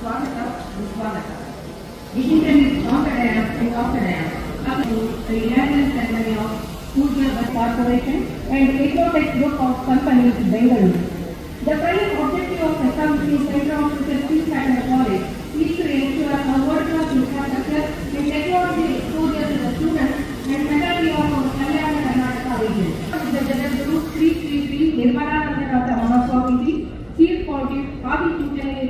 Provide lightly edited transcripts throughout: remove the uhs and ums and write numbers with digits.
Swagata and Swagata. Digital Oxidaya up to the inaugural ceremony of Surya Bus Corporation and Ecotech Group of Companies, Bengaluru. The prime objective of establishing Center of Research at the college is to ensure a world-class infrastructure and technology exposure to the students and faculty of our Kalyana Karnataka region. The Jagadguru Sri Sri Sri Nirmalananda Mahaswamiji, Chief Pontiff, Adi Sutane.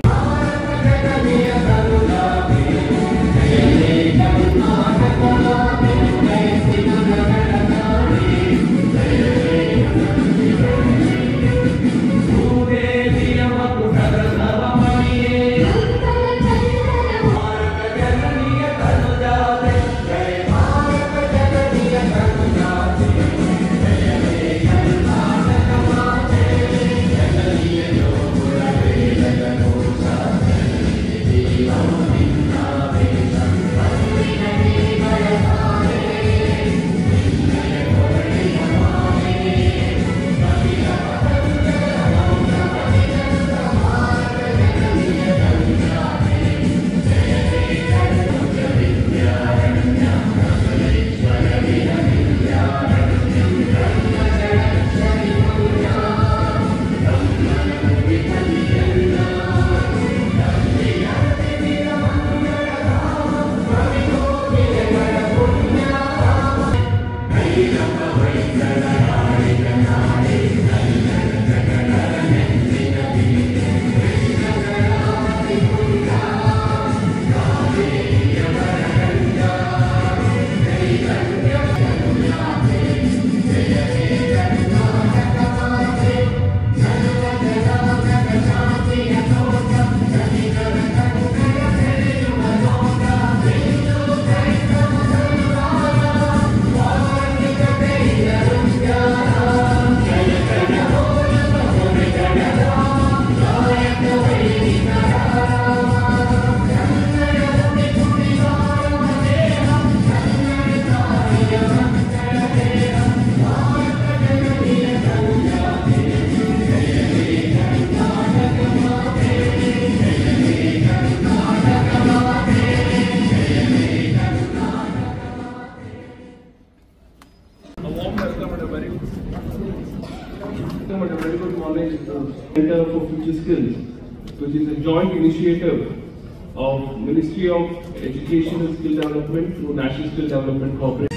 Center for Future Skills, which is a joint initiative of Ministry of Education and Skill Development through National Skill Development Corporation.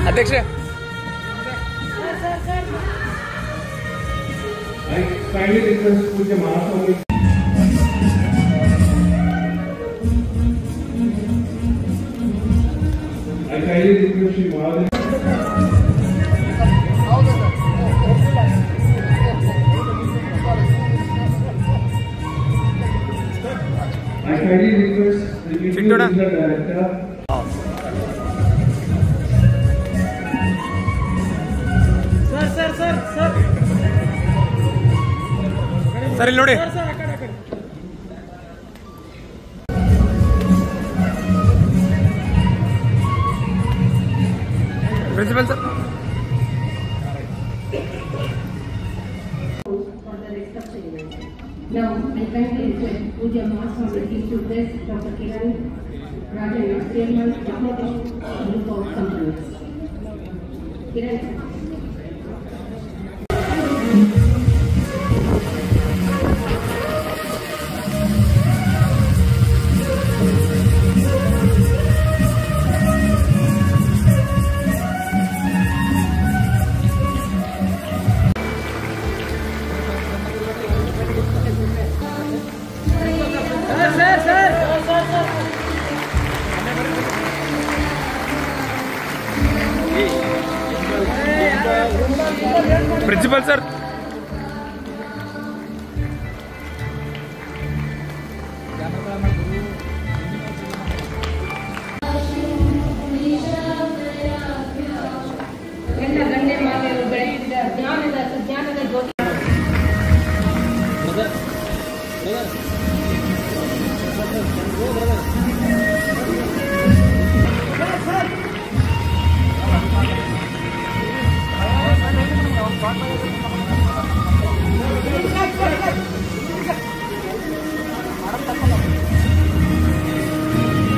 अध्यक्ष I kindly request Pujya Mahaswami. I kindly request Shri Mahadev. I kindly request the Regional Director. Sir ಇಲ್ಲಿ ನೋಡಿ principal sir Now, I kindly request Pujya Mahaswami to bless Dr. Kiran Rajana, Chairman of the Group of Companies. Kiran. Principal sir ಎಲ್ಲ ಗಣ್ಯ ಮಾತೆಯರು ಬೆಳೆಸಿದ ಜ್ಞಾನದ ಸುಜ್ಞಾನದ ಜ್ಯೋತಿ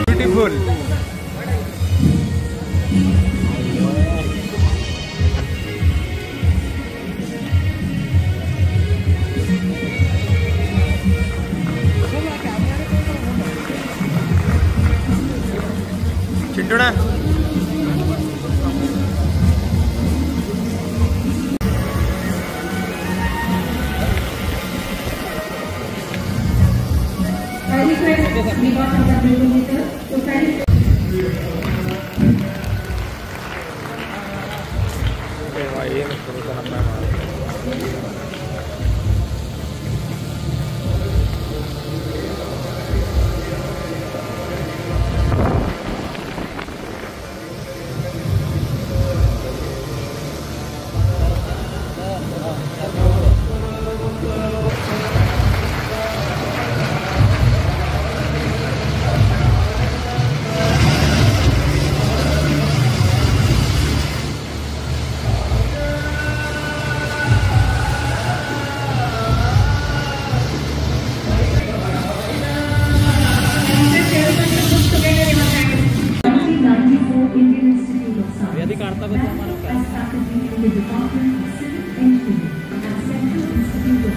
beautiful चिंटूना I request the boss of the building leader to carry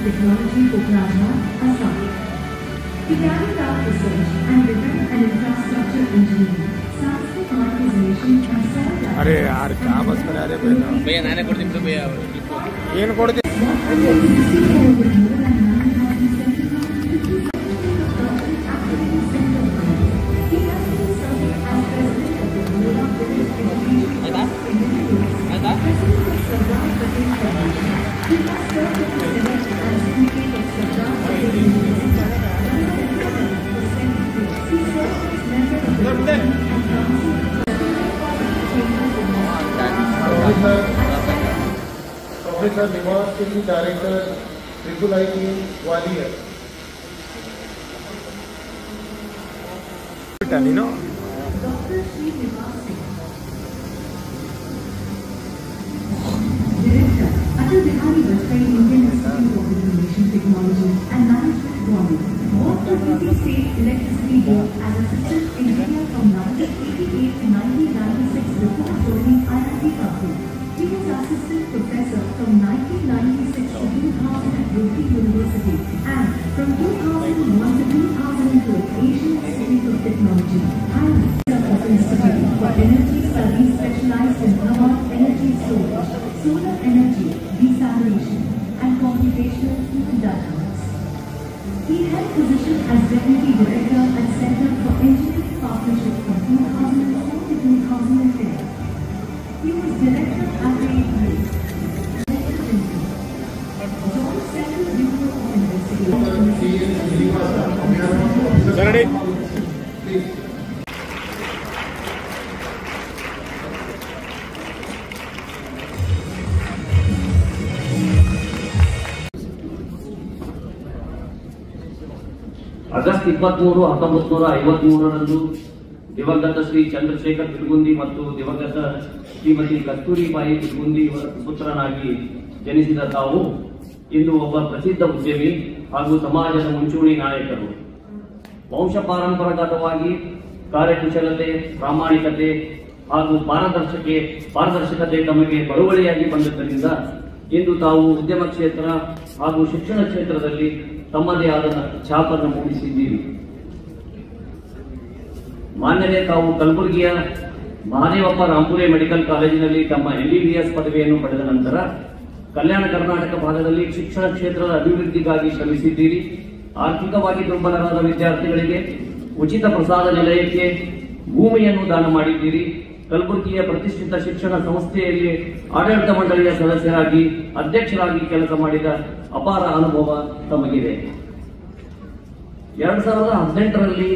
Technology Pokrajna, Assam. He carried out research and developed an infrastructure engineering, scientific modernization and solar. अरे यार क्या बस करा रहे भैया नाने कोड दिन भैया ಏನು ಕೊಡ್ತೀನಿ Professor Niwas Kiri, Director, IIIT, Gwalior. ನೀನು Director, Atal Bihari Vajpayee Indian Institute of Information Technology and Management, Bombay. Worked for BP State Electricity Board as assistant engineer from 1988 to 1996 before joining IIT Kanpur. He was assistant professor from 1996 to 2000 at Roorkee University and from 2001 to 2002 Asian Institute of Technology. And Institute for as Deputy Director at Center for Engineering Partnership from 2007 to 2010. He was Director at the Joint Central Bureau of Investigation. Ready? August 23, 1953ರಂದು ದಿವಂಗತ ಶ್ರೀ ಚಂದ್ರಶೇಖರ್ ಬಿಲ್ಗುಂದಿ ಮತ್ತು ದಿವಂಗತ ಶ್ರೀಮತಿ ಕಸ್ತೂರಿಬಾಯಿ ಬಿಲ್ಗುಂದಿ ಇವರ ಪುತ್ರನಾಗಿ ಜನಿಸಿದ ತಾವು ಇಂದು ಒಬ್ಬ ಪ್ರಸಿದ್ಧ ಉದ್ಯಮಿ ಹಾಗೂ ಸಮಾಜದ ಮುಂಚೂಣಿ ನಾಯಕರು. ವಂಶ ಪಾರಂಪರಾಗತವಾಗಿ ಕಾರ್ಯಕುಶಲತೆ, ಪ್ರಾಮಾಣಿಕತೆ ಹಾಗೂ ಪಾರದರ್ಶಕತೆ ತಮಗೆ ಬಳುವಳಿಯಾಗಿ ಬಂದಿದ್ದರಿಂದ ಇಂದು ತಾವು ಉದ್ಯಮ ಕ್ಷೇತ್ರ ಹಾಗೂ ಶಿಕ್ಷಣ ಕ್ಷೇತ್ರದಲ್ಲಿ ತಮ್ಮದೇ ಆದ ಛಾಪನ್ನು ಮೂಡಿಸಿದ್ದೀರಿ. ಮಾನ್ಯರೇ, ತಾವು ಕಲಬುರಗಿಯ ಮಹಾದೇವಪ್ಪ ರಾಂಪುರೆ ಮೆಡಿಕಲ್ ಕಾಲೇಜಿನಲ್ಲಿ ತಮ್ಮ MBBS ಪದವಿಯನ್ನು ಪಡೆದ ನಂತರ ಕಲ್ಯಾಣ ಕರ್ನಾಟಕ ಭಾಗದಲ್ಲಿ ಶಿಕ್ಷಣ ಕ್ಷೇತ್ರದ ಅಭಿವೃದ್ಧಿಗಾಗಿ ಶ್ರಮಿಸಿದ್ದೀರಿ. ಆರ್ಥಿಕವಾಗಿ ದುರ್ಬಲರಾದ ವಿದ್ಯಾರ್ಥಿಗಳಿಗೆ ಉಚಿತ ಪ್ರಸಾದ ನಿಲಯಕ್ಕೆ ಭೂಮಿಯನ್ನು ದಾನ ಮಾಡಿದ್ದೀರಿ. ಕಲಬುರಗಿಯ ಪ್ರತಿಷ್ಠಿತ ಶಿಕ್ಷಣ ಸಂಸ್ಥೆಯಲ್ಲಿ ಆಡಳಿತ ಮಂಡಳಿಯ ಸದಸ್ಯರಾಗಿ ಅಧ್ಯಕ್ಷರಾಗಿ ಕೆಲಸ ಮಾಡಿದ ಅಪಾರ ಅನುಭವ ತಮಗಿದೆ. 2018ರಲ್ಲಿ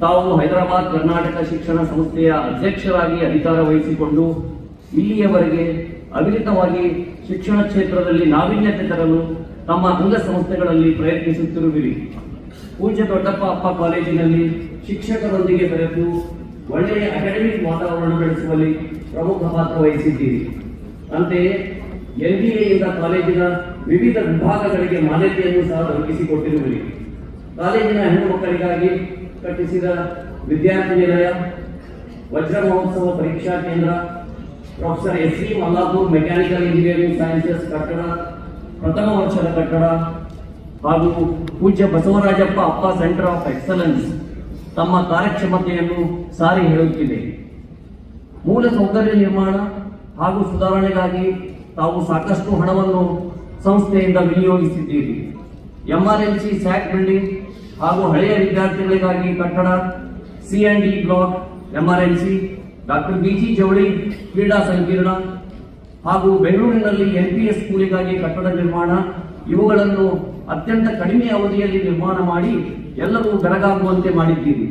ತಾವು ಹೈದರಾಬಾದ್ ಕರ್ನಾಟಕ ಶಿಕ್ಷಣ ಸಂಸ್ಥೆಯ ಅಧ್ಯಕ್ಷರಾಗಿ ಅಧಿಕಾರ ವಹಿಸಿಕೊಂಡು ಇಲ್ಲಿಯವರೆಗೆ ಅವಿರತವಾಗಿ ಶಿಕ್ಷಣ ಕ್ಷೇತ್ರದಲ್ಲಿ ನಾವೀನ್ಯತೆ ತರಲು ತಮ್ಮ ಅಂಗಸಂಸ್ಥೆಗಳಲ್ಲಿ ಪ್ರಯತ್ನಿಸುತ್ತಿರುವಿರಿ. ಪೂಜ್ಯ ದೊಡ್ಡಪ್ಪ ಅಪ್ಪ ಕಾಲೇಜಿನಲ್ಲಿ ಶಿಕ್ಷಕರೊಂದಿಗೆ ಬೆರೆತು ಒಳ್ಳೆಯ ಅಕಾಡೆಮಿಕ್ ವಾತಾವರಣ ಬೆಳೆಸುವಲ್ಲಿ ಪ್ರಮುಖ ಪಾತ್ರ ವಹಿಸಿದ್ದೀರಿ. ಅಂತೆಯೇ NBAಯಿಂದ ಕಾಲೇಜಿನ ವಿವಿಧ ವಿಭಾಗಗಳಿಗೆ ಮಾನ್ಯತೆಯನ್ನು ಸಹ ದೊರಕಿಸಿಕೊಟ್ಟಿರುವಿರಿ. ಕಾಲೇಜಿನ ಹೆಣ್ಣು ಮಕ್ಕಳಿಗಾಗಿ ಕಟ್ಟಿಸಿದ ವಿದ್ಯಾರ್ಥಿ ನಿಲಯ, ವಜ್ರ ಮಹೋತ್ಸವ ಪರೀಕ್ಷಾ ಕೇಂದ್ರ, professor S.V. Mallapur mechanical engineering sciences ಕಟ್ಟಡ, ಪ್ರಥಮ ವರ್ಷದ ಕಟ್ಟಡ ಹಾಗೂ ಪೂಜ್ಯ ಬಸವರಾಜಪ್ಪ ಅಪ್ಪ ಸೆಂಟರ್ ಆಫ್ ಎಕ್ಸಲೆನ್ಸ್ ತಮ್ಮ ಕಾರ್ಯಕ್ಷಮತೆಯನ್ನು ಸಾರಿ ಹೇಳುತ್ತಿದೆ. ಮೂಲ ಸೌಕರ್ಯ ನಿರ್ಮಾಣ ಹಾಗೂ ಸುಧಾರಣೆಗಾಗಿ ತಾವು ಸಾಕಷ್ಟು ಹಣವನ್ನು ಸಂಸ್ಥೆಯಿಂದ ವಿನಿಯೋಗಿಸಿದ್ದೀರಿ. MRNC ಸ್ಯಾಕ್ ಬಿಲ್ಡಿಂಗ್ ಹಾಗೂ ಹಳೆಯ ವಿದ್ಯಾರ್ಥಿಗಳಿಗಾಗಿ ಕಟ್ಟಡ, C&D block, MRNC, doctor BG ಜವಳಿ ಕ್ರೀಡಾ ಸಂಕೀರ್ಣ ಹಾಗೂ ಬೆಂಗಳೂರಿನಲ್ಲಿ NPS ಸ್ಕೂಲಿಗಾಗಿ ಕಟ್ಟಡ ನಿರ್ಮಾಣ ಇವುಗಳನ್ನು ಅತ್ಯಂತ ಕಡಿಮೆ ಅವಧಿಯಲ್ಲಿ ನಿರ್ಮಾಣ ಮಾಡಿ ಎಲ್ಲರೂ ಬೆರಗಾಗುವಂತೆ ಮಾಡಿದ್ದೀರಿ.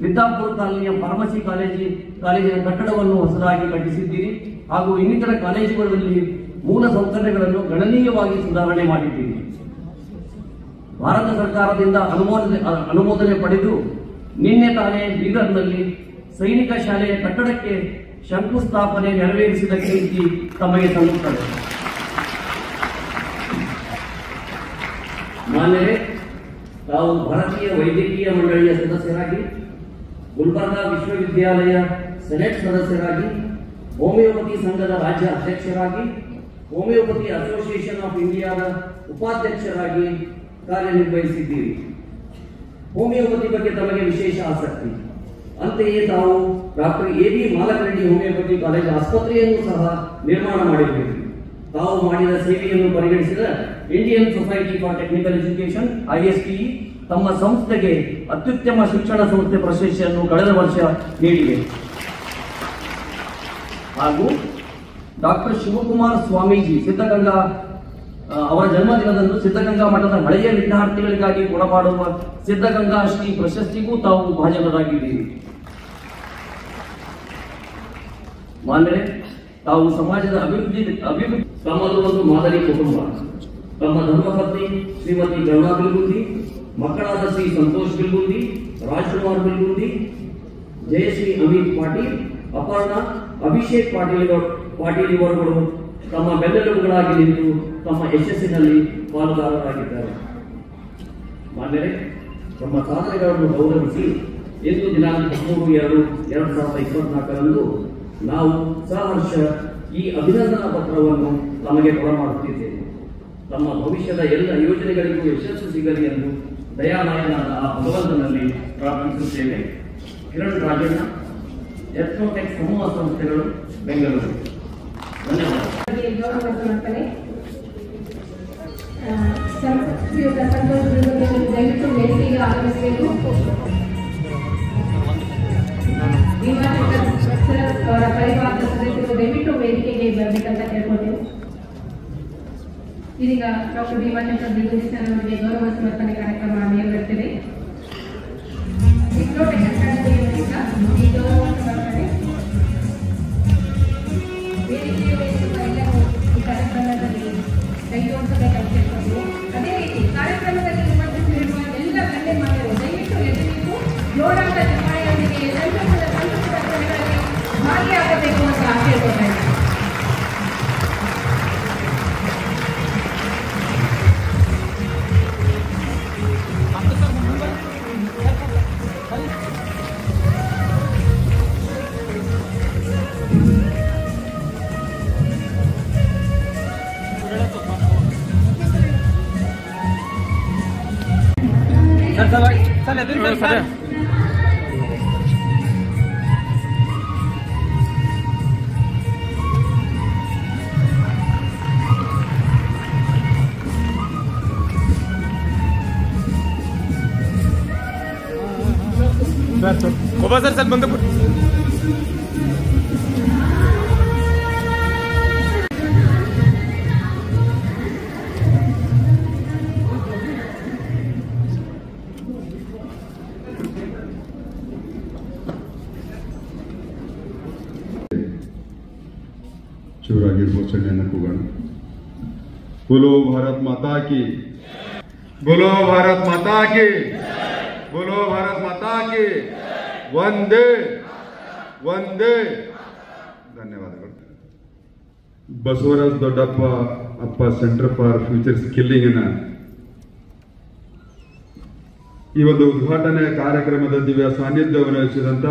ವಿದ್ಯಾಪುರ ಕಾಲನಿಯ ಫಾರ್ಮಸಿ ಕಾಲೇಜಿನ ಕಟ್ಟಡವನ್ನು ಹೊಸದಾಗಿ ಕಟ್ಟಿಸಿದ್ದೀರಿ ಹಾಗೂ ಇನ್ನಿತರ ಕಾಲೇಜುಗಳಲ್ಲಿ ಮೂಲ ಸೌಕರ್ಯಗಳನ್ನು ಗಣನೀಯವಾಗಿ ಸುಧಾರಣೆ ಮಾಡಿದ್ದೀರಿ. ಭಾರತ ಸರ್ಕಾರದಿಂದ ಅನುಮೋದನೆ ಪಡೆದು ನಿನ್ನೆ ತಾನೇ ಬೀದರ್ನಲ್ಲಿ ಸೈನಿಕ ಶಾಲೆಯ ಕಟ್ಟಡಕ್ಕೆ ಶಂಕುಸ್ಥಾಪನೆ ನೆರವೇರಿಸಿದ ಕೀರ್ತಿ ತಮಗೆ ಸಲ್ಲುತ್ತದೆ. ಮಾನ್ಯರೇ, ತಾವು ಭಾರತೀಯ ವೈದ್ಯಕೀಯ ಮಂಡಳಿಯ ಸದಸ್ಯರಾಗಿ, ಗುಲ್ಬರ್ಗಾ ವಿಶ್ವವಿದ್ಯಾಲಯ ಸೆನೆಟ್ ಸದಸ್ಯರಾಗಿ, ಹೋಮಿಯೋಪತಿ ಸಂಘದ ರಾಜ್ಯ ಅಧ್ಯಕ್ಷರಾಗಿ, ಹೋಮಿಯೋಪತಿ ಅಸೋಸಿಯೇಷನ್ ಆಫ್ ಇಂಡಿಯಾದ ಉಪಾಧ್ಯಕ್ಷರಾಗಿ ಕಾರ್ಯನಿರ್ವಹಿಸಿದ್ದೀರಿ. ಹೋಮಿಯೋಪತಿ ಬಗ್ಗೆ ತಮಗೆ ವಿಶೇಷ ಆಸಕ್ತಿ. ಅಂತೆಯೇ ತಾವು doctor A.B. Malakareddy homeopathy college ಆಸ್ಪತ್ರೆಯನ್ನು ಸಹ ನಿರ್ಮಾಣ ಮಾಡಿದ್ದೀರಿ. ತಾವು ಮಾಡಿದ ಸೇವೆಯನ್ನು ಪರಿಗಣಿಸಿದ Indian society for technical education ISTE ತಮ್ಮ ಸಂಸ್ಥೆಗೆ ಅತ್ಯುತ್ತಮ ಶಿಕ್ಷಣ ಸಂಸ್ಥೆ ಪ್ರಶಸ್ತಿಯನ್ನು ಕಳೆದ ವರ್ಷ ನೀಡಿದೆ. ಹಾಗೂ ಡಾಕ್ಟರ್ ಶಿವಕುಮಾರ್ ಸ್ವಾಮೀಜಿ ಸಿದ್ಧಗಂಗಾ ಅವರ ಜನ್ಮದಿನದಂದು ಸಿದ್ಧಗಂಗಾ ಮಠದ ಹಳೆಯ ವಿದ್ಯಾರ್ಥಿಗಳಿಗಾಗಿ ಕೊಡಮಾಡುವ ಸಿದ್ಧಗಂಗಾ ಶ್ರೀ ಪ್ರಶಸ್ತಿಗೂ ತಾವು ಭಾಜನರಾಗಿದ್ದೀರಿ. ಮಾನ್ಯರೇ, ತಾವು ಸಮಾಜದ ಅಭಿವೃದ್ಧಿ ತಮ್ಮದು ಒಂದು ಮಾದರಿ ಕುಟುಂಬ. ತಮ್ಮ ಧರ್ಮಪತ್ನಿ ಶ್ರೀಮತಿ ಕರುಣಾ ಬಿಲ್ಗುಂದಿ, ಮಕ್ಕಳಾದ ಶ್ರೀ ಸಂತೋಷ್ ಬಿಲ್ಗುಂದಿ, ರಾಜ್ಕುಮಾರ್ ಬಿಲ್ಗುಂದಿ, ಜಯಶ್ರೀ ಅಮಿತ್ ಪಾಟೀಲ್, ಅಪರ್ಣ, ಅಭಿಷೇಕ್ ಪಾಟೀಲ್ ಇವರುಗಳು ತಮ್ಮ ಬೆನ್ನೆಲುಬುಗಳಾಗಿ ನಿಂತು ತಮ್ಮ ಯಶಸ್ಸಿನಲ್ಲಿ ಪಾಲುದಾರರಾಗಿದ್ದಾರೆ. ಮಾನ್ಯರೇ, ತಮ್ಮ ಸಾಧನೆಗಳನ್ನು ಗೌರವಿಸಿ ಇಂದು ದಿನಾಂಕ 13/2/2024ರಂದು ನಾವು ಸಹರ್ಷ ಈ ಅಭಿನಂದನಾ ಪತ್ರವನ್ನು ತಮಗೆ ಕೊಡಮಾಡುತ್ತಿದ್ದೇವೆ. ತಮ್ಮ ಭವಿಷ್ಯದ ಎಲ್ಲ ಯೋಜನೆಗಳಿಗೂ ಯಶಸ್ಸು ಸಿಗಲಿ ಎಂದು ದಯಾಮಯನಾದ ಆ ಭಗವಂತನಲ್ಲಿ ಪ್ರಾರ್ಥಿಸುತ್ತೇವೆ. ಕಿರಣ್ ರಾಜಣ್ಣ, ಎಥ್ನೋಟೆಕ್ ಸಮೂಹ ಸಂಸ್ಥೆಗಳು, ಬೆಂಗಳೂರು. ಧನ್ಯವಾದ. ಶ್ರೀಯುತ ಸಂತೋಷ್ ಬಿರುಗು ದಯವಿಟ್ಟು ವೇದಿಕೆಗೆ ಆಗಮಿಸಬೇಕು. ಅವರ ಪರಿವಾರದ ಸದಸ್ಯರು ದಯವಿಟ್ಟು ವೇದಿಕೆಗೆ ಬರಬೇಕಂತ ಕೇಳ್ಕೊಳ್ತೇವೆ. ಇದೀಗ ಡಾಕ್ಟರ್ ಭೀಮಾಶಂಕರ್ ಬಿರುಗು ಸರ್ ಅವರಿಗೆ ಗೌರವ ಸಮರ್ಪಣೆ ಕಾರ್ಯಕ್ರಮ ನೆರವೇರುತ್ತದೆ. ಈ ಗೌರವ ಸಮರ್ಪಣೆ ವೇದಿಕೆಯ ಎಲ್ಲರೂ ಈ ಕಾರ್ಯಕ್ರಮದಲ್ಲಿ ಕೈಗೊಳಿಸಬೇಕಂತ ಕೇಳ್ಕೊಳ್ತೇವೆ. ಅದೇ ರೀತಿ ಕಾರ್ಯಕ್ರಮದಲ್ಲಿ ಉಪಸ್ಥಿತರಿರುವ ಎಲ್ಲ ಗಣ್ಯಮಾನ್ಯರು ದಯವಿಟ್ಟು ಎದುರಿಗೂ ಜೋರಾದ ಚಪ್ಪಾಳೆಯೊಂದಿಗೆ ಸಂತೋಷದ ಕ್ಷಣಗಳಲ್ಲಿ ಭಾಗಿಯಾಗಬೇಕು ಅಂತ ಕೇಳ್ಕೊಳ್ತಾ ಇದ್ದಾರೆ. ಸರ್ ಬಂದು ಶಿವರಾಗಿ ಘೋಷಣೆಯನ್ನು ಕೂಗೋಣ. बोलो भारत माता की, बोलो भारत माता की, बोलो भारत माता की, ವಂದೇ ವಂದೇ. ಧನ್ಯವಾದಗಳು. ಬಸವರಾಜ್ ದೊಡ್ಡಪ್ಪ ಅಪ್ಪ ಸೆಂಟರ್ ಫಾರ್ ಫ್ಯೂಚರ್ ಸ್ಕಿಲ್ಲಿಂಗ್ ಈ ಒಂದು ಉದ್ಘಾಟನೆ ಕಾರ್ಯಕ್ರಮದ ದಿವ್ಯ ಸಾನ್ನಿಧ್ಯವನ್ನು ವಹಿಸಿದಂತ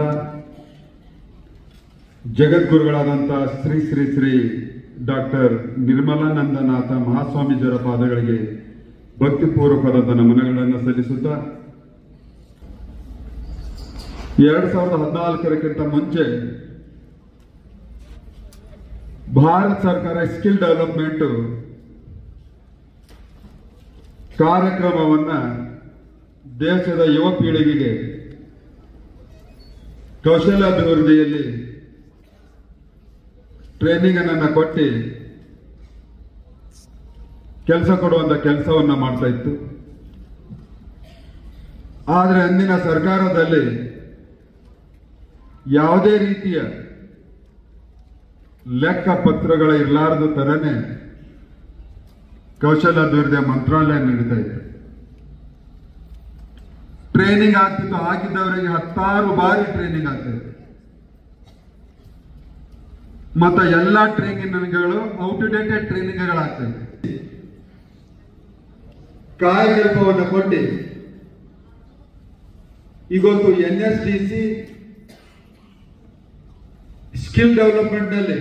ಜಗದ್ಗುರುಗಳಾದಂಥ ಶ್ರೀ ಶ್ರೀ ಶ್ರೀ ಡಾಕ್ಟರ್ ನಿರ್ಮಲಾನಂದನಾಥ ಮಹಾಸ್ವಾಮೀಜಿಯವರ ಪಾದಗಳಿಗೆ ಭಕ್ತಿಪೂರ್ವಕವಾದ ನಮನಗಳನ್ನು ಸಲ್ಲಿಸುತ್ತಾ 2014ಕ್ಕಿಂತ ಮುಂಚೆ ಭಾರತ ಸರ್ಕಾರ ಸ್ಕಿಲ್ ಡೆವಲಪ್ಮೆಂಟ್ ಕಾರ್ಯಕ್ರಮವನ್ನ ದೇಶದ ಯುವ ಪೀಳಿಗೆಗೆ ಕೌಶಲ್ಯಾಭಿವೃದ್ಧಿಯಲ್ಲಿ ಟ್ರೈನಿಂಗ್ ಅನ್ನು ಕೊಟ್ಟು ಕೆಲಸ ಕೊಡುವಂತ ಕೆಲಸವನ್ನ ಮಾಡ್ತಾ ಇತ್ತು. ಆದರೆ ಅಂದಿನ ಸರ್ಕಾರದಲ್ಲಿ ಯಾವುದೇ ರೀತಿಯ ಲೆಕ್ಕ ಪತ್ರಗಳ ಇರಲಾರದ ತರನೇ ಕೌಶಲ್ಯಾಭಿವೃದ್ಧಿಯ ಮಂತ್ರಾಲಯ ನಡೀತಾ ಇತ್ತು. ಟ್ರೈನಿಂಗ್ ಆಗ್ತಿತ್ತು, ಆಗಿದ್ದವರಿಗೆ 10 ಬಾರಿ ಟ್ರೈನಿಂಗ್ ಆಗ್ತಿತ್ತು. ಮತ್ತು ಎಲ್ಲ ಟ್ರೈನಿಂಗ್ಗಳು ಔಟ್ಡೇಟೆಡ್ ಟ್ರೈನಿಂಗ್ಗಳಾಗ್ತವೆ. ಕಾಯಕಲ್ಪವನ್ನು ಕೊಟ್ಟು ಇವತ್ತು NSDC ಸ್ಕಿಲ್ ಡೆವಲಪ್ಮೆಂಟ್ ನಲ್ಲಿ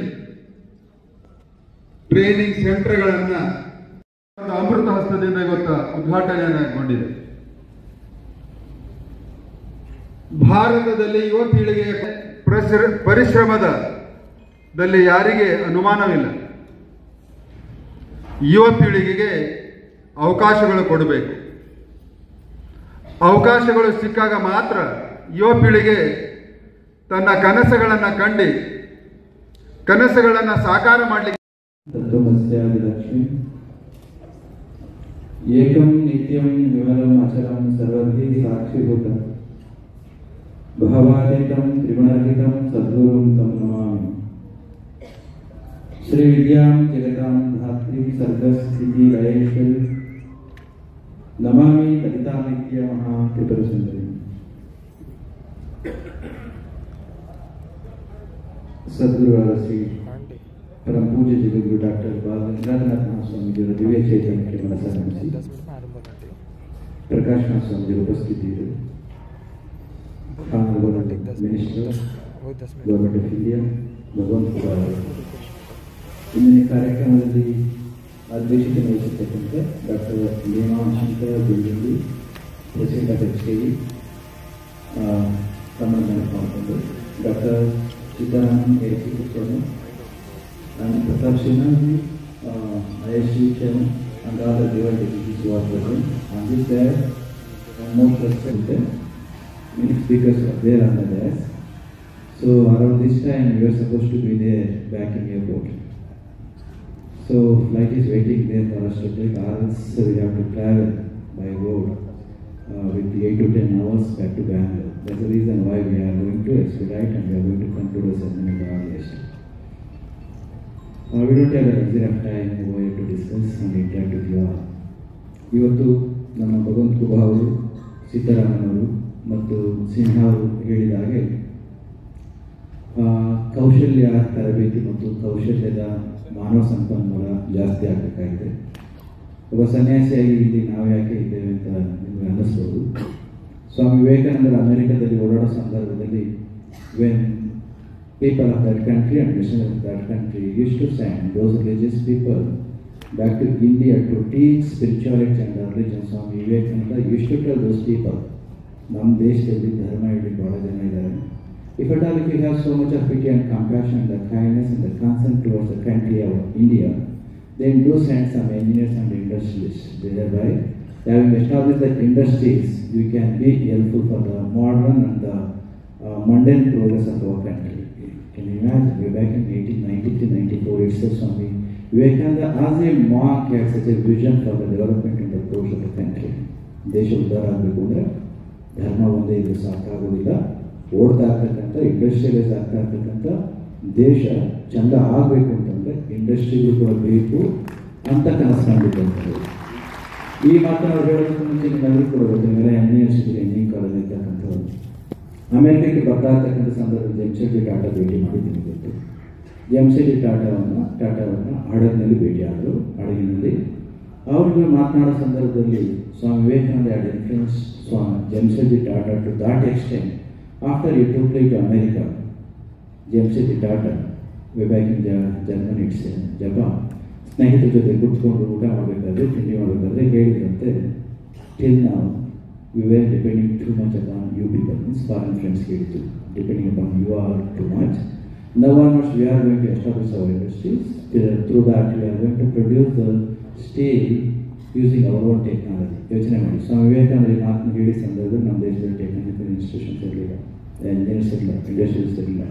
ಟ್ರೈನಿಂಗ್ ಸೆಂಟರ್ಗಳನ್ನ ಅಮೃತ ಹಸ್ತದಿಂದ ಇವತ್ತು ಉದ್ಘಾಟನೆಗೊಂಡಿದೆ. ಭಾರತದಲ್ಲಿ ಯುವ ಪೀಳಿಗೆಯ ಪರಿಶ್ರಮದಲ್ಲಿ ಯಾರಿಗೆ ಅನುಮಾನವಿಲ್ಲ. ಯುವ ಪೀಳಿಗೆಗೆ ಅವಕಾಶಗಳು ಕೊಡಬೇಕು. ಅವಕಾಶಗಳು ಸಿಕ್ಕಾಗ ಮಾತ್ರ ಯುವ ಪೀಳಿಗೆ ತನ್ನ ಕನಸುಗಳನ್ನು ಕಂಡು ಕನಸುಗಳನ್ನು ಸಾಕಾರ ಮಾಡಲಿಕ್ಕೆ ತತ್ವಮಸ್ಯಾದಿಲಕ್ಷ್ಮಿ ಏಕಂ ನಿತ್ಯಂ ವಿಮಲಂ ಅಚಲಂ ಸರ್ವಧಿ ಸಾಕ್ಷಿಭೂತ ಭವಾದಿತಂ ತ್ರಿಗುಣರಹಿತಂ ಸದ್ಗುರುಂ ತಂ ನಮಾಮಿ. ಶ್ರೀ ವಿದ್ಯಾಂ ಜಗತಾಂ ಧಾತ್ರೀ ಸರ್ಗಸ್ಥಿತಿ ಲಯೇಶ್ವರಿ ನಮಾಮಿ ಲಲಿತಾನಿತ್ಯ ಮಹಾ ತ್ರಿಪುರ ಸುಂದರಿ. ಸದ್ಗುರುವಾದ ಶ್ರೀ ಪರಮ ಪೂಜ್ಯ ಜಗದ್ಗುರು ಡಾಕ್ಟರ್ ಬಾಲಗಂಗಾಧರನಾಥ ಮಹಾಸ್ವಾಮೀಜಿಯವರ ದಿವ್ಯ ಚೈತನ್ಯಕ್ಕೆ ಮನಸ್ಸನ್ನಿಸಿ ಪ್ರಕಾಶ್ ಮಹಾಸ್ವಾಮೀಜಿಯವರ ಉಪಸ್ಥಿತಿ ಇದೆ. ಮಿನಿಸ್ಟರ್ ಗೌರ್ಮೆಂಟ್ ಆಫ್ ಇಂಡಿಯಾ ಭಗವಂತ ಇಂದಿನ ಕಾರ್ಯಕ್ರಮದಲ್ಲಿ ಅಧ್ಯಕ್ಷತೆ ವಹಿಸಿರ್ತಕ್ಕಂಥ doctor Bhimashankar Birugu president of HKE ತಮ್ಮನ್ನು ಮಾಡಿಕೊಂಡು doctor Sitaraman AIC chairman and Pratap Sinha ISG chairman and all the devout deputies who are present. On this day, most respected, many speakers are there on the desk. So around this time, we were supposed to be there back in airport. So flight is waiting there for us to take, or else we have to travel by road with 8 to 10 hours back to Bangalore. That's the reason why we are going to expedite and we are going to conclude the ceremony the earliest. We don't have an exact time over here to discuss and interact with you all. ಇವತ್ತು ನಮ್ಮ ಭಗವಂತ ಖುಬಾ ಅವರು, ಸೀತಾರಾಮನ್ ಅವರು ಮತ್ತು ಸಿನ್ಹಾ ಅವರು ಹೇಳಿದ ಹಾಗೆ ಕೌಶಲ್ಯ ತರಬೇತಿ ಮತ್ತು ಕೌಶಲ್ಯದ ಮಾನವ ಸಂಪನ್ಮೂಲ ಜಾಸ್ತಿ ಆಗಬೇಕಾಗಿದೆ. ಒಬ್ಬ ಸನ್ಯಾಸಿಯಾಗಿ ಇಲ್ಲಿ ನಾವು ಯಾಕೆ ಇದ್ದೇವೆ ಅಂತ ನಿಮಗೆ ಅನ್ನಿಸ್ಬೋದು. ಸ್ವಾಮಿ ವಿವೇಕಾನಂದರು ಅಮೆರಿಕದಲ್ಲಿ ಓಡಾಡೋ ಸಂದರ್ಭದಲ್ಲಿ when people of that country and missionaries of that country used to send those religious people back to India to teach spirituality and religion. Swami Vivekananda used to tell those people, ನಮ್ಮ ದೇಶದಲ್ಲಿ ಧರ್ಮ ಹೇಳಿ ಬಹಳ ಜನ ಇದ್ದಾರೆ. If at all if you have so much of pity and compassion and the kindness and the concern towards the country of India, then do send some engineers and industrialists. Thereby, having established the industries, you can be helpful for the modern and the mundane progress of our country. Can you imagine? Way back in 1893-94, itself Swami Vivekananda as a monk had such a vision for the development and the growth of the country. ದೇಶ ಉದ್ಧಾರ ಆಗಬೇಕು ಅಂದರೆ ಧರ್ಮ ಒಂದೇ ಇದು ಸಾಕಾಗೋದಿಲ್ಲ. ಓಡ್ತಾ ಇರ್ತಕ್ಕಂಥ industrialise ಆಗ್ತಾ ಇರ್ತಕ್ಕಂಥ ದೇಶ ಚಂದ ಆಗಬೇಕು ಅಂತಂದರೆ ಇಂಡಸ್ಟ್ರಿಗಳು ಕೂಡ ಬೇಕು ಅಂತ ಕನಸು ಕಂಡಿದ್ದಂಥದ್ದು. ಈ ಮಾತನ್ನು ಅವ್ರು ಹೇಳೋದಕ್ಕೆ ಮುಂಚೆ ನಿಮ್ಮೆಲ್ಲರೂ ಕೂಡ ಗೊತ್ತಿಲ್ಲ, ಎಂಜಿನಿಯರಿಂಗ್ ಕಾಲೇಜ್ ಇರ್ತಕ್ಕಂಥವ್ರು ಅಮೆರಿಕಕ್ಕೆ ಬರ್ತಾ ಇರ್ತಕ್ಕಂಥ ಸಂದರ್ಭದಲ್ಲಿ ಜೆಮ್ಸೆಡ್ಜಿ ಟಾಟಾ ಭೇಟಿ ಮಾಡಿದ್ದೀನಿ ಗೊತ್ತು. ಜೆಮ್ಸೆಡ್ಜಿ ಟಾಟಾವನ್ನು ಹಡಗಿನಲ್ಲಿ ಭೇಟಿ ಆದರು. ಹಡಗಿನಲ್ಲಿ ಅವ್ರಿಗೆ ಮಾತನಾಡೋ ಸಂದರ್ಭದಲ್ಲಿ Swami Vivekananda had influenced ಜೆಮ್ಸೆಡ್ಜಿ Tata to that extent. After he took flight to America, ಜೆಮ್ಸೆಡ್ಜಿ Tata way back in Germany, it's Japan, ಸ್ನೇಹಿತರ ಜೊತೆ ಕೂತ್ಕೊಂಡು ಊಟ ಮಾಡಬೇಕಾದ್ರೆ ತಿಂಡಿ ಮಾಡಬೇಕಾದ್ರೆ ಹೇಳಿದ್ರಂತೆ, till now we were depending too much upon you people, means foreign friends ಹೇಳಿದ್ದು, depending upon you all too much. Now onwards we are going to establish our industries. Through that we are going to produce the steel using our own technology. ಯೋಚನೆ ಮಾಡಿ, ಸ್ವಾಮಿ ವಿವೇಕಾನಂದ ಮಾತನ್ನು ಹೇಳಿ ಸಂದರ್ಭದಲ್ಲಿ ನಮ್ಮ ದೇಶದಲ್ಲಿ technical institutions ಇರಲಿಲ್ಲ, engineers ಇರಲಿಲ್ಲ, industries ಇರಲಿಲ್ಲ.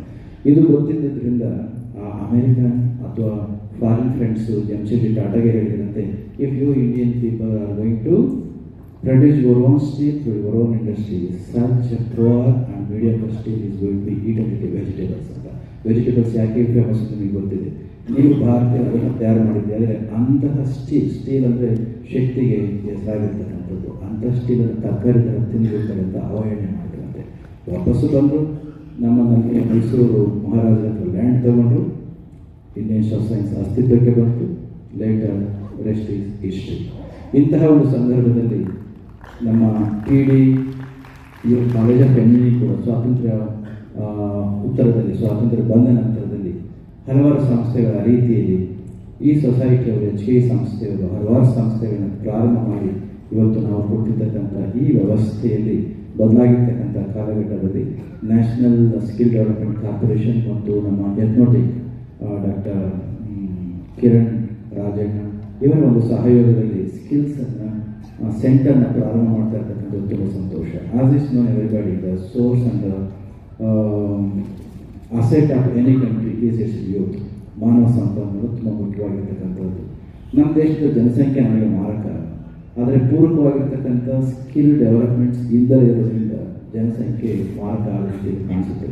ಇದು ಗೊತ್ತಿದ್ದರಿಂದ ಆ ಅಮೆರಿಕನ್ ಅಥವಾ ಫಾರಿನ್ ಫ್ರೆಂಡ್ಸು ಜೆಮ್ಸೆಡ್ಜಿ ಟಾಟಾಗೆ ಹೇಳಿದಂತೆ, if you Indian people are going to produce your own steel through your own industries, such a poor and medium steel is going to be eaten with the vegetables ಅಂತ. Vegetables ಯಾಕೆ famous ಅಂತ ನಿಮಗೆ ಗೊತ್ತಿದೆ. ನೀವು ಭಾರತೀಯ ಅದನ್ನು ತಯಾರು ಮಾಡಿದ್ದೀರಿ. ಅಂತಹ ಸ್ಟೀಲ್ ಅಂದರೆ ಶಕ್ತಿಗೆ ಹೆಸರಾಗಿರ್ತಕ್ಕಂಥದ್ದು. ಅಂತಹ ಸ್ಟೀಲನ್ನು ತರಕಾರಿ ಥರ ತಿಂದಿರ್ತಾರೆ ಅಂತ ಅವಹೇಳನೆ ಮಾಡಿದ್ರಂತೆ. ವಾಪಸ್ಸು ಬಂದು ನಮ್ಮಲ್ಲಿ ಮೈಸೂರು ಮಹಾರಾಜರ ಹತ್ರ ಲ್ಯಾಂಡ್ ತಗೊಂಡು ಇಂಡಿಯನ್ ಇನ್ಸ್ಟಿಟ್ಯೂಟ್ ಆಫ್ ಸೈನ್ಸ್ ಅಸ್ತಿತ್ವಕ್ಕೆ ಬಂತು. Later rest is history. ಇಂತಹ ಒಂದು ಸಂದರ್ಭದಲ್ಲಿ ನಮ್ಮ PD ಕಾಲೇಜ್ ಆಫ್ ಎಂಜಿನಿಯರಿಂಗ್ ಕೂಡ ಸ್ವಾತಂತ್ರ್ಯ ಉತ್ತರದಲ್ಲಿ, ಸ್ವಾತಂತ್ರ್ಯ ಬಂದ ನಂತರದಲ್ಲಿ ಹಲವಾರು ಸಂಸ್ಥೆಗಳ ರೀತಿಯಲ್ಲಿ ಈ ಸೊಸೈಟಿಯವರು HKE ಸಂಸ್ಥೆಯವರು ಹಲವಾರು ಸಂಸ್ಥೆಗಳನ್ನು ಪ್ರಾರಂಭ ಮಾಡಿ ಇವತ್ತು ನಾವು ಕೊಟ್ಟಿರ್ತಕ್ಕಂಥ ಈ ವ್ಯವಸ್ಥೆಯಲ್ಲಿ ಬದಲಾಗಿರ್ತಕ್ಕಂಥ ಕಾಲಘಟ್ಟದಲ್ಲಿ ನ್ಯಾಷನಲ್ ಸ್ಕಿಲ್ ಡೆವಲಪ್ಮೆಂಟ್ ಕಾರ್ಪೊರೇಷನ್ ಮತ್ತು ನಮ್ಮ ಎಥ್ನೋಟಿಕ್ ಡಾಕ್ಟರ್ ಕಿರಣ್ ರಾಜಣ್ಣ ಇವರ ಒಂದು ಸಹಯೋಗದಲ್ಲಿ ಸ್ಕಿಲ್ಸ್ ಸೆಂಟರ್ನ ಪ್ರಾರಂಭ ಮಾಡ್ತಾ ಇರ್ತಕ್ಕಂಥದ್ದು ತುಂಬ ಸಂತೋಷ. As is known everybody, the source and asset of any country is its youth. ಮಾನವ ಸಂಪನ್ಮೂಲ ತುಂಬ ಮುಖ್ಯವಾಗಿರ್ತಕ್ಕಂಥದ್ದು. ನಮ್ಮ ದೇಶದ ಜನಸಂಖ್ಯೆ ನಮಗೆ ಮಾರಕ, ಆದರೆ ಪೂರಕವಾಗಿರ್ತಕ್ಕಂಥ ಸ್ಕಿಲ್ ಡೆವಲಪ್ಮೆಂಟ್ಸ್ ಇಲ್ಲದೇ ಇರೋದ್ರಿಂದ ಜನಸಂಖ್ಯೆ ಮಾರಕ ಆಗುತ್ತೆ ಕಾಣಿಸುತ್ತೆ.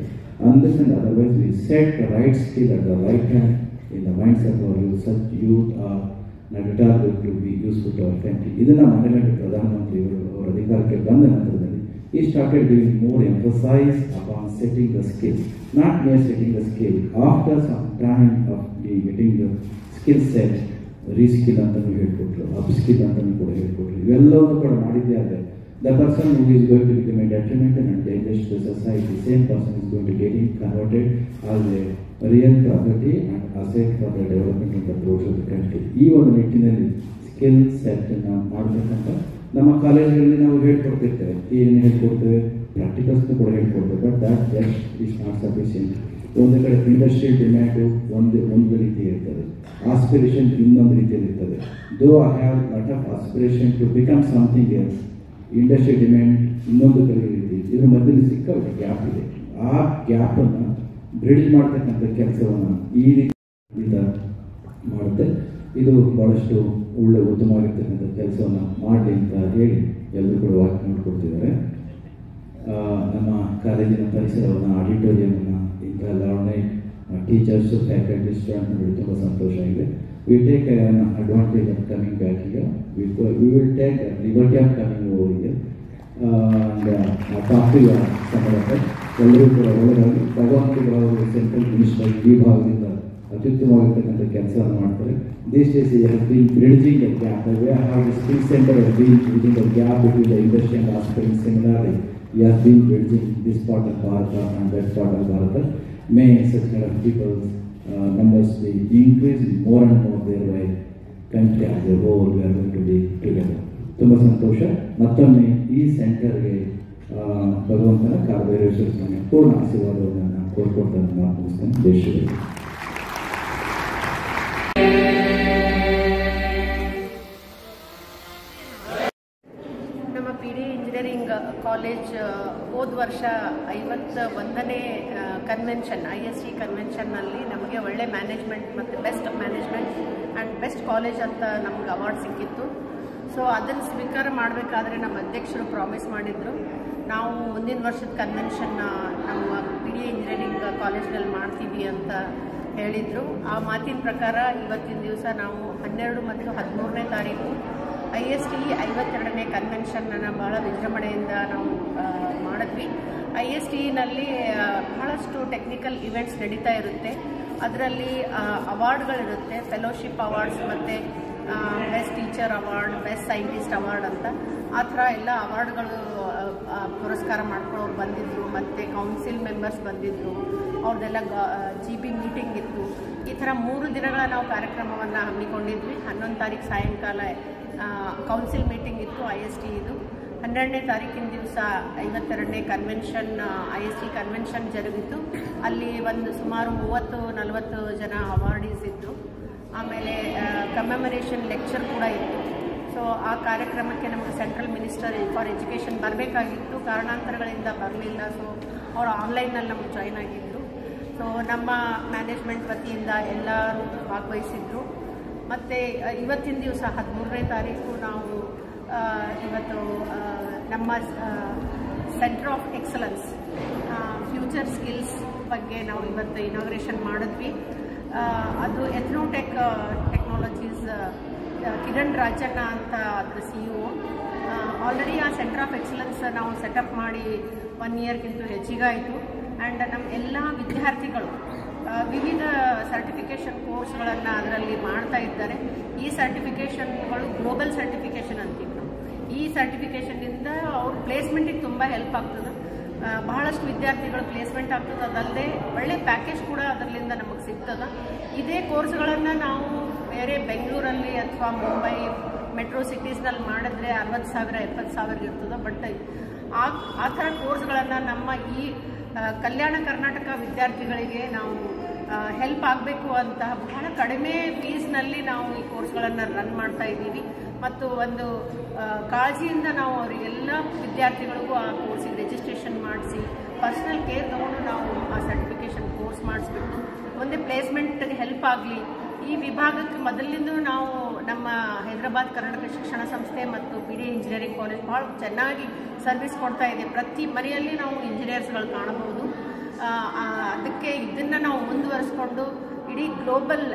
Understand otherwise we set right skill at the right time in the minds of our youth. Such youth are not at all going to be useful to our country. ಇದನ್ನು ಮನೆಗಂಡ ಪ್ರಧಾನಮಂತ್ರಿಗಳು ಅವರ ಅಧಿಕಾರಕ್ಕೆ ಬಂದ ನಂತರದಲ್ಲಿ he started giving more emphasis upon setting the skill, not mere setting the skill. After some time of getting the skill set, reskill ಅಂತಲೂ ಹೇಳ್ಕೊಟ್ರು, upskill ಅಂತಲೂ ಕೂಡ ಹೇಳ್ಕೊಟ್ರು. ಇವೆಲ್ಲವನ್ನೂ ಕೂಡ ಮಾಡಿದ್ದೇ ಆದರೆ the person who is going to become a detrimental and dangerous to the society, the same person is going to get converted as a real property and asset for the development of the growth of the country. ಈ ಒಂದು ನಿಟ್ಟಿನಲ್ಲಿ skill set ಮಾಡಬೇಕಂತ ನಮ್ಮ ಕಾಲೇಜುಗಳಲ್ಲಿ ನಾವು ಹೇಳ್ಕೊಡ್ತಿರ್ತೇವೆ. ಏನು ಹೇಳ್ಕೊಡ್ತೇವೆ, ಪ್ರಾಕ್ಟಿಕಲ್ಸ್ ಕೂಡ ಹೇಳ್ಕೊಡ್ತೇವೆ. But that just is not sufficient. ಒಂದು ಕಡೆ ಇಂಡಸ್ಟ್ರಿಯಲ್ ಡಿಮ್ಯಾಂಡು ಒಂದು ರೀತಿ ಇರ್ತದೆ, ಆಸ್ಪಿರೇಷನ್ ಇನ್ನೊಂದು ರೀತಿಯಲ್ಲಿ ಇರ್ತದೆ. Though I have lot of aspiration to become something else, industry demand ಇನ್ನೊಂದು ಕಡೆ ರೀತಿ, ಇದ್ರ ಮಧ್ಯದಲ್ಲಿ ಸಿಕ್ಕಾಪಟ್ಟೆ ಗ್ಯಾಪ್ ಇದೆ. ಆ ಗ್ಯಾಪನ್ನು ಬ್ರಿಡ್ಜ್ ಮಾಡ್ತಕ್ಕಂಥ ಕೆಲಸವನ್ನು ಈ ರೀತಿಯಿಂದ ಮಾಡುತ್ತೆ. ಇದು ಭಾಳಷ್ಟು ಒಳ್ಳೆ ಉತ್ತಮವಾಗಿರ್ತಕ್ಕಂಥ ಕೆಲಸವನ್ನು ಮಾಡಲಿ ಅಂತ ಹೇಳಿ ಎಲ್ಲರೂ ಕೂಡ ವಾಕ್ ಮಾಡಿಕೊಡ್ತಿದ್ದಾರೆ. ನಮ್ಮ ಕಾಲೇಜಿನ ಪರಿಸರವನ್ನು, ಆಡಿಟೋರಿಯಮನ್ನು, ಇಂಥ ಒಳ್ಳೆ ಟೀಚರ್ಸು, ಫ್ಯಾಕಲ್ಟಿ, ಸ್ಟೂಡೆಂಟ್ ನೋಡಿ ತುಂಬ ಸಂತೋಷ ಆಗಿದೆ. We take an advantage of coming back here. We will take a liberty of coming over here and talk to you some of us. ಎಲ್ಲರೂ ಕೂಡ ಒಳ್ಳೆಯದಾಗಿ ಭಗವಂತರಾವರು ಸೆಂಟ್ರಲ್ ಮಿನಿಸ್ಟರ್ ಈ ಭಾಗದಿಂದ ಅತ್ಯುತ್ತಮವಾಗಿರ್ತಕ್ಕಂಥ ಕೆಲಸವನ್ನು ಮಾಡ್ತಾರೆ. These days he has been bridging the gap. The way how the skill center has been bridging the gap between the industry and aspiring. Similarly, he has been bridging this part of Bharata and that part of Bharata. May such kind of people's numbers be increased more and more, thereby country as a whole we are going to be together. ತುಂಬ ಸಂತೋಷ. ಮತ್ತೊಮ್ಮೆ ಈ ಸೆಂಟರ್ಗೆ ಭಗವಂತನ ಕಾಲಭೈರವೇಶ್ವರ ಸ್ವಾಮಿ ಪೂರ್ಣ ಆಶೀರ್ವಾದವನ್ನು ನಾನು ಕೋರ್ಕೊಡ್ತಾನೆ ಮಾತು ಮುಗಿಸ್ತೇನೆ. ದೇಶದಲ್ಲಿ ನಮ್ಮ PD ಇಂಜಿನಿಯರಿಂಗ್ ಕಾಲೇಜ್ ಹೋದ ವರ್ಷ 51ನೇ ಕನ್ವೆನ್ಷನ್ IST ಕನ್ವೆನ್ಷನ್ನಲ್ಲಿ ನಮಗೆ ಒಳ್ಳೆ ಮ್ಯಾನೇಜ್ಮೆಂಟ್ ಮತ್ತು best management and best college ಅಂತ ನಮ್ಗೆ ಅವಾರ್ಡ್ ಸಿಕ್ಕಿತ್ತು. ಸೊ ಅದನ್ನು ಸ್ವೀಕಾರ ಮಾಡಬೇಕಾದ್ರೆ ನಮ್ಮ ಅಧ್ಯಕ್ಷರು ಪ್ರಾಮಿಸ್ ಮಾಡಿದರು, ನಾವು ಮುಂದಿನ ವರ್ಷದ ಕನ್ವೆನ್ಷನ್ನ ನಮ್ಮ PD ಇಂಜಿನಿಯರಿಂಗ್ ಕಾಲೇಜ್ನಲ್ಲಿ ಮಾಡ್ತೀವಿ ಅಂತ ಹೇಳಿದರು. ಆ ಮಾತಿನ ಪ್ರಕಾರ ಇವತ್ತಿನ ದಿವಸ ನಾವು 12 ಮತ್ತು 13ನೇ ತಾರೀಕು IST 52ನೇ ಕನ್ವೆನ್ಷನ್ನ ಭಾಳ ವಿಜೃಂಭಣೆಯಿಂದ ನಾವು ಮಾಡಿದ್ವಿ. ISTನಲ್ಲಿ ಬಹಳಷ್ಟು ಟೆಕ್ನಿಕಲ್ ಇವೆಂಟ್ಸ್ ನಡೀತಾ ಇರುತ್ತೆ. ಅದರಲ್ಲಿ ಅವಾರ್ಡ್ಗಳಿರುತ್ತೆ, ಫೆಲೋಶಿಪ್ ಅವಾರ್ಡ್ಸ್ ಮತ್ತು best teacher award, best scientist award ಅಂತ ಆ ಥರ ಎಲ್ಲ ಅವಾರ್ಡ್ಗಳು ಪುರಸ್ಕಾರ ಮಾಡ್ಕೊಳ್ಳೋರು ಬಂದಿದ್ದರು. ಮತ್ತು ಕೌನ್ಸಿಲ್ ಮೆಂಬರ್ಸ್ ಬಂದಿದ್ದರು, ಅವ್ರದ್ದೆಲ್ಲ GB ಮೀಟಿಂಗ್ ಇತ್ತು. ಈ ಥರ 3 ದಿನಗಳ ನಾವು ಕಾರ್ಯಕ್ರಮವನ್ನು ಹಮ್ಮಿಕೊಂಡಿದ್ವಿ. 11 ತಾರೀಕು ಸಾಯಂಕಾಲ ಕೌನ್ಸಿಲ್ ಮೀಟಿಂಗ್ ಇತ್ತು IST ಇದು. 12ನೇ ತಾರೀಕಿನ ದಿವಸ 52ನೇ ಕನ್ವೆನ್ಷನ್ IST ಕನ್ವೆನ್ಷನ್ ಜರುಗಿತು. ಅಲ್ಲಿ ಸುಮಾರು 30-40 ಜನ ಅವಾರ್ಡೀಸ್ ಇದ್ದರು. ಆಮೇಲೆ ಕಮೆಮರೇಷನ್ ಲೆಕ್ಚರ್ ಕೂಡ ಇತ್ತು. ಸೊ ಆ ಕಾರ್ಯಕ್ರಮಕ್ಕೆ ನಮಗೆ ಸೆಂಟ್ರಲ್ ಮಿನಿಸ್ಟರ್ ಫಾರ್ ಎಜುಕೇಷನ್ ಬರಬೇಕಾಗಿತ್ತು, ಕಾರಣಾಂತರಗಳಿಂದ ಬರಲಿಲ್ಲ. ಸೊ ಅವರು ಆನ್ಲೈನಲ್ಲಿ ನಮಗೆ ಜಾಯ್ನ್ ಆಗಿದ್ದರು. ಸೊ ನಮ್ಮ ಮ್ಯಾನೇಜ್ಮೆಂಟ್ ವತಿಯಿಂದ ಎಲ್ಲರೂ ಭಾಗವಹಿಸಿದ್ರು. ಮತ್ತು ಇವತ್ತಿನ ದಿವಸ 13ನೇ ತಾರೀಕು ನಾವು ಇವತ್ತು ನಮ್ಮ centre of excellence future skills ಬಗ್ಗೆ ನಾವು ಇವತ್ತು ಇನಾಗ್ರೇಷನ್ ಮಾಡಿದ್ವಿ. ಅದು ಎಥ್ನೋಟೆಕ್ ಟೆಕ್ನಾಲಜೀಸ್ ಕಿರಣ್ ರಾಜಣ್ಣ ಅಂತ ಅದರ CEO. ಆಲ್ರೆಡಿ ಆ ಸೆಂಟರ್ ಆಫ್ ಎಕ್ಸಲೆನ್ಸ್ ನಾವು ಸೆಟಪ್ ಮಾಡಿ 1 ಇಯರ್ಗಿಂತ ಹೆಚ್ಚಿಗಾಯಿತು. ಆ್ಯಂಡ್ ನಮ್ಮ ಎಲ್ಲ ವಿದ್ಯಾರ್ಥಿಗಳು ವಿವಿಧ ಸರ್ಟಿಫಿಕೇಷನ್ ಕೋರ್ಸ್ಗಳನ್ನು ಅದರಲ್ಲಿ ಮಾಡ್ತಾ ಇದ್ದಾರೆ. ಈ ಸರ್ಟಿಫಿಕೇಷನ್ಗಳು ಗ್ಲೋಬಲ್ ಸರ್ಟಿಫಿಕೇಷನ್ ಅಂತೀವಿ ನಾವು. ಈ ಸರ್ಟಿಫಿಕೇಷನ್ನಿಂದ ಅವ್ರ ಪ್ಲೇಸ್ಮೆಂಟಿಗೆ ತುಂಬ ಹೆಲ್ಪ್ ಆಗ್ತದೆ. ಬಹಳಷ್ಟು ವಿದ್ಯಾರ್ಥಿಗಳು ಪ್ಲೇಸ್ಮೆಂಟ್ ಆಗ್ತದೆ. ಅದಲ್ಲದೆ ಒಳ್ಳೆ ಪ್ಯಾಕೇಜ್ ಕೂಡ ಅದರಿಂದ ನಮಗೆ ಸಿಗ್ತದೆ. ಇದೇ ಕೋರ್ಸ್ಗಳನ್ನು ನಾವು ಬೇರೆ ಬೆಂಗಳೂರಲ್ಲಿ ಅಥವಾ ಮುಂಬೈ ಮೆಟ್ರೋ ಸಿಟೀಸ್ನಲ್ಲಿ ಮಾಡಿದ್ರೆ 60,000 70,000 ಇರ್ತದೆ. ಬಟ್ ಆ ಥರ ಕೋರ್ಸ್ಗಳನ್ನು ನಮ್ಮ ಈ ಕಲ್ಯಾಣ ಕರ್ನಾಟಕ ವಿದ್ಯಾರ್ಥಿಗಳಿಗೆ ನಾವು ಹೆಲ್ಪ್ ಆಗಬೇಕು ಅಂತ ಬಹಳ ಕಡಿಮೆ ಫೀಸ್ನಲ್ಲಿ ನಾವು ಈ ಕೋರ್ಸ್ಗಳನ್ನು ರನ್ ಮಾಡ್ತಾ ಇದ್ದೀವಿ. ಮತ್ತು ಒಂದು ಕಾಳಜಿಯಿಂದ ನಾವು ಅವರಿಗೆಲ್ಲ ವಿದ್ಯಾರ್ಥಿಗಳಿಗೂ ಆ ಕೋರ್ಸಿಗೆ ರಿಜಿಸ್ಟ್ರೇಷನ್ ಮಾಡಿಸಿ ಪರ್ಸನಲ್ ಕೇರ್ ತೊಗೊಂಡು ನಾವು ಆ ಸರ್ಟಿಫಿಕೇಷನ್ ಕೋರ್ಸ್ ಮಾಡಿಸ್ಬಿಟ್ಟು ಮುಂದೆ ಪ್ಲೇಸ್ಮೆಂಟ್ಗೆ ಹೆಲ್ಪ್ ಆಗಲಿ. ಈ ವಿಭಾಗಕ್ಕೆ ಮೊದಲಿಂದ ನಾವು ನಮ್ಮ ಹೈದರಾಬಾದ್ ಕರ್ನಾಟಕ ಶಿಕ್ಷಣ ಸಂಸ್ಥೆ ಮತ್ತು PD ಇಂಜಿನಿಯರಿಂಗ್ ಕಾಲೇಜ್ ಭಾಳ ಚೆನ್ನಾಗಿ ಸರ್ವಿಸ್ ಕೊಡ್ತಾ ಇದೆ. ಪ್ರತಿ ಮನೆಯಲ್ಲಿ ನಾವು ಇಂಜಿನಿಯರ್ಸ್ಗಳು ಕಾಣಬಹುದು. ಅದಕ್ಕೆ ಇದನ್ನು ನಾವು ಮುಂದುವರಿಸ್ಕೊಂಡು ಇಡೀ ಗ್ಲೋಬಲ್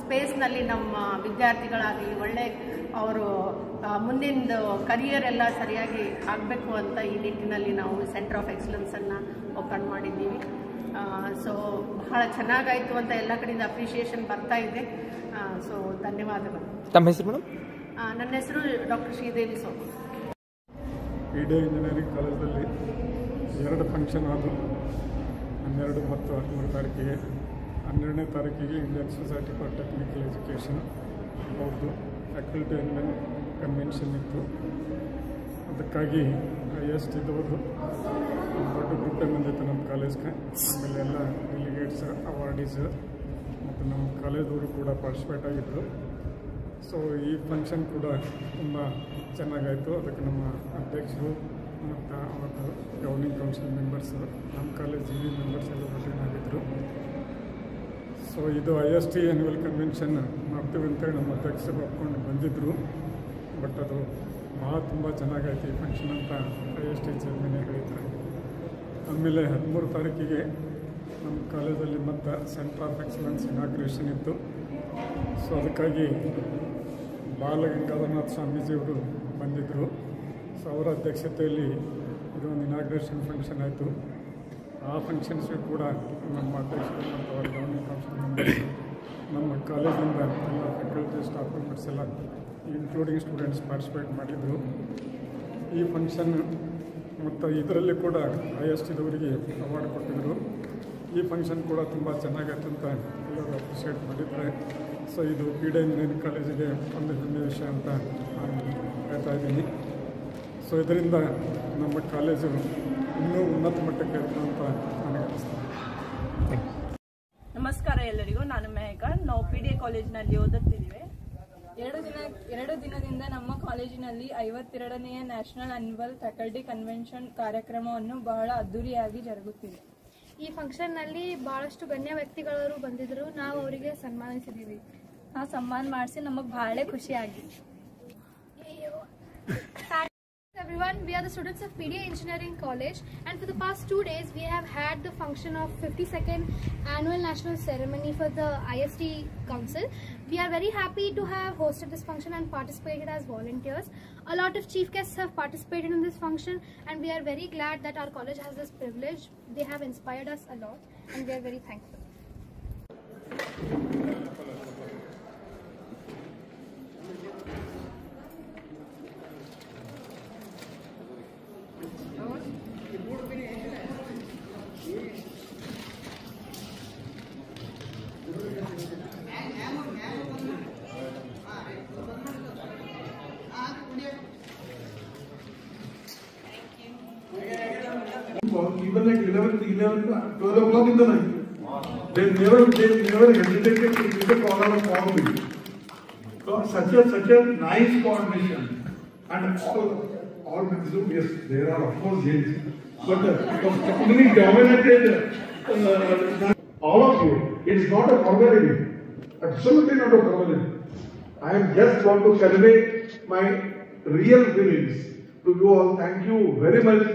ಸ್ಪೇಸ್ನಲ್ಲಿ ನಮ್ಮ ವಿದ್ಯಾರ್ಥಿಗಳಾಗಲಿ ಒಳ್ಳೆ ಅವರು ಮುಂದಿನ ಕರಿಯರ್ ಎಲ್ಲ ಸರಿಯಾಗಿ ಆಗಬೇಕು ಅಂತ ಈ ನಿಟ್ಟಿನಲ್ಲಿ ನಾವು ಸೆಂಟರ್ ಆಫ್ ಎಕ್ಸಲೆನ್ಸನ್ನು ಓಪನ್ ಮಾಡಿದ್ದೀವಿ. ಸೊ ಬಹಳ ಚೆನ್ನಾಗಾಯಿತು ಅಂತ ಎಲ್ಲ ಕಡೆಯಿಂದ ಅಪ್ರಿಷಿಯೇಷನ್ ಬರ್ತಾ ಇದೆ. ಸೊ ಧನ್ಯವಾದಗಳು. ತಮ್ಮ ಹೆಸರು ಮೇಡಮ್? ನನ್ನ ಹೆಸರು ಡಾಕ್ಟರ್ ಶ್ರೀದೇವಿ ಸೋಮ. PD ಇಂಜಿನಿಯರಿಂಗ್ ಕಾಲೇಜಲ್ಲಿ 2 ಫಂಕ್ಷನ್ ಆದವು. 12 ಮತ್ತು 13 ತಾರೀಕಿಗೆ. 12ನೇ ತಾರೀಕಿಗೆ Indian society for technical education ಅವ್ರದ್ದು ಫ್ಯಾಕಲ್ಟಿ ಕನ್ವೆನ್ಷನ್ ಇತ್ತು. ಅದಕ್ಕಾಗಿ IST ದೊಡ್ಡ ಗ್ರೂಪೇ ಬಂದಿತ್ತು ನಮ್ಮ ಕಾಲೇಜ್ಗೆ. ಆಮೇಲೆ ಎಲ್ಲ ಡೆಲಿಗೇಟ್ಸ್, ಅವಾರ್ಡೀಸ್ ಮತ್ತು ಮತ್ತು ನಮ್ಮ ಕಾಲೇಜವರು ಕೂಡ ಪಾರ್ಟಿಸಿಪೇಟ್ ಆಗಿದ್ದರು. ಸೊ ಈ ಫಂಕ್ಷನ್ ಕೂಡ ತುಂಬ ಚೆನ್ನಾಗಾಯಿತು. ಅದಕ್ಕೆ ನಮ್ಮ ಅಧ್ಯಕ್ಷರು ಮತ್ತು ಅವತ್ತು ಗವರ್ನಿಂಗ್ ಕೌನ್ಸಿಲ್ ಮೆಂಬರ್ಸು, ನಮ್ಮ ಕಾಲೇಜ್ ಮೆಂಬರ್ಸ್ ಎಲ್ಲ ಅಟೆಂಡ್ ಆಗಿದ್ದರು. ಸೊ ಇದು IST ಆ್ಯನ್ಯುವಲ್ ಕನ್ವೆನ್ಷನ್ ಮಾಡ್ತೀವಿ ಅಂತೇಳಿ ನಮ್ಮ ಅಧ್ಯಕ್ಷರು ಒಪ್ಕೊಂಡು ಬಂದಿದ್ದರು. ಬಟ್ ಅದು ತುಂಬ ಚೆನ್ನಾಗೈತಿ ಈ ಫಂಕ್ಷನ್ ಅಂತ IST ಚೇರ್ಮನ್ ಹೇಳಿದ್ದಾರೆ. ಆಮೇಲೆ 13 ತಾರೀಕಿಗೆ ನಮ್ಮ ಕಾಲೇಜಲ್ಲಿ ಮತ್ತು ಸೆಂಟರ್ ಆಫ್ ಎಕ್ಸಲೆನ್ಸ್ ಇನಾಗ್ರೇಷನ್ ಇತ್ತು. ಸೊ ಅದಕ್ಕಾಗಿ ಬಾಲಗಂಗಾಧರನಾಥ್ ಸ್ವಾಮೀಜಿಯವರು ಬಂದಿದ್ದರು. ಸೊ ಅವರ ಅಧ್ಯಕ್ಷತೆಯಲ್ಲಿ ಇದೊಂದು ಇನಾಗ್ರೇಷನ್ ಫಂಕ್ಷನ್ ಆಯಿತು. ಆ ಫಂಕ್ಷನ್ಸ್ಗೆ ಕೂಡ ನಮ್ಮ ಅಧ್ಯಕ್ಷರು ಮತ್ತು ಅವರ ಗವರ್ನಿಂಗ್ ಕೌನ್ಸಿಲ್ ಮೆಂಬರ್ಸ್, ನಮ್ಮ ಕಾಲೇಜಿಂದ ಎಲ್ಲ ಫ್ಯಾಕಲ್ಟಿ ಸ್ಟಾಫ್ ಮೆಂಬರ್ಸ್ ಎಲ್ಲ ಇನ್ಕ್ಲೂಡಿಂಗ್ ಸ್ಟೂಡೆಂಟ್ಸ್ ಪಾರ್ಟಿಸಿಪೇಟ್ ಮಾಡಿದರು. ಈ ಫಂಕ್ಷನ್ ಮತ್ತು ಇದರಲ್ಲಿ ಕೂಡ ISTದವರಿಗೆ ಅವಾರ್ಡ್ ಕೊಟ್ಟಿದ್ದರು. ಈ ಫಂಕ್ಷನ್ ಕೂಡ ತುಂಬ ಚೆನ್ನಾಗೈತೆ ಅಂತ ಎಲ್ಲರೂ ಅಪ್ರಿಷಿಯೇಟ್ ಮಾಡಿದ್ದಾರೆ. ಸೊ ಇದು PD ಇಂಜಿನಿಯರಿಂಗ್ ಕಾಲೇಜಿಗೆ ಒಂದು ಹೆಮ್ಮೆಯ ವಿಷಯ ಅಂತ ನಾನು ಹೇಳ್ತಾ ಇದ್ದೀನಿ. ಸೊ ಇದರಿಂದ ನಮ್ಮ ಕಾಲೇಜು ಇನ್ನೂ ಉನ್ನತ ಮಟ್ಟಕ್ಕೆ ಇರುತ್ತೆ ಅಂತ ನನಗೆ ಅನಿಸ್ತದೆ. ನಮಸ್ಕಾರ ಎಲ್ಲರಿಗೂ, ನಾನು ಮೆಹಕ. ನಾವು PDA ಕಾಲೇಜಿನಲ್ಲಿ ಓದುತ್ತಿದ್ದೇವೆ. 2 ದಿನದಿಂದ ನಮ್ಮ ಕಾಲೇಜಿನಲ್ಲಿ 52ನೇ ನ್ಯಾಷನಲ್ ಆನ್ಯುವಲ್ ಫ್ಯಾಕಲ್ಟಿ ಕನ್ವೆನ್ಷನ್ ಕಾರ್ಯಕ್ರಮವನ್ನು ಬಹಳ ಅದ್ದೂರಿಯಾಗಿ ಜರುಗುತ್ತಿದೆ. ಈ ಫಂಕ್ಷನ್ನಲ್ಲಿ ಬಹಳಷ್ಟು ಗಣ್ಯ ವ್ಯಕ್ತಿಗಳು ಬಂದಿದ್ದರು. ನಾವು ಅವರಿಗೆ ಸನ್ಮಾನಿಸಿದ್ದೀವಿ. ನಾವು ಸನ್ಮಾನ ಮಾಡಿಸಿ ನಮಗೆ ಬಹಳ ಖುಷಿ ಆಗಿದೆ. Everyone, we are the students of PDA Engineering College, and for the past 2 days we have had the function of 52nd annual national ceremony for the IST Council. We are very happy to have hosted this function and participated as volunteers. A lot of chief guests have participated in this function, and we are very glad that our college has this privilege. They have inspired us a lot, and we are very thankful. Even like 12 o'clock in the night, they never hesitated to give a call or call me. So such a nice coordination, and all maximum, yes, there are of course jails, but completely dominated all of you. It's not a formality, absolutely not a formality. I just want to convey my real feelings to you all. Thank you very much,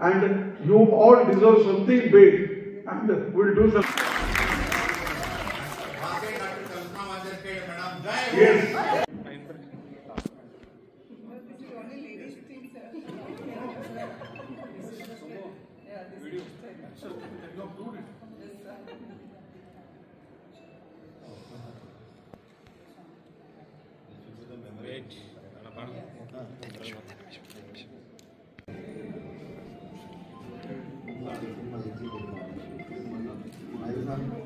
and you all deserve something big, and we'll do something. Yes. Wait.